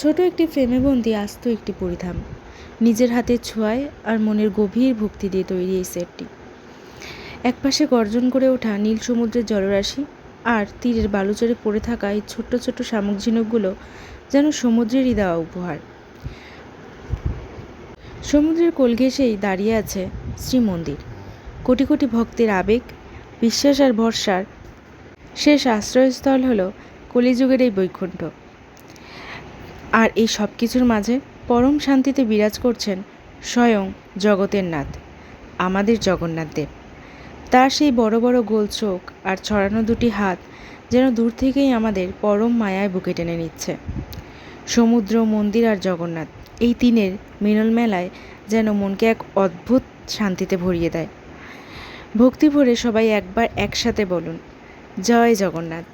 ছোট একটি ফ্রেমে বন্দি আস্ত একটি পরিধাম, নিজের হাতের ছোঁয়ায় আর মনের গভীর ভক্তি দিয়ে তৈরি এই সেটটি। একপাশে গর্জন করে ওঠা নীল সমুদ্রের জলরাশি, আর তীরের বালুচরে পড়ে থাকা এই ছোট্ট ছোট্ট শামুক ঝিনুকগুলো যেন সমুদ্রেরই দেওয়া উপহার। সমুদ্রের কোল ঘেঁষেই দাঁড়িয়ে আছে শ্রীমন্দির, কোটি কোটি ভক্তের আবেগ, বিশ্বাস আর ভরসার শেষ আশ্রয়স্থল হলো কলিযুগের এই বৈকুণ্ঠ। আর এই সব কিছুর মাঝে পরম শান্তিতে বিরাজ করছেন স্বয়ং জগতের নাথ, আমাদের জগন্নাথ দেব। তার সেই বড় বড় গোল চোখ আর ছড়ানো দুটি হাত যেন দূর থেকেই আমাদের পরম মায়ায় বুকে টেনে নিচ্ছে। সমুদ্র, মন্দির আর জগন্নাথ, এই তিনের মিলন মেলায় যেন মনকে এক অদ্ভুত শান্তিতে ভরিয়ে দেয়। ভক্তি ভরে সবাই একবার একসাথে বলুন, জয় জগন্নাথ।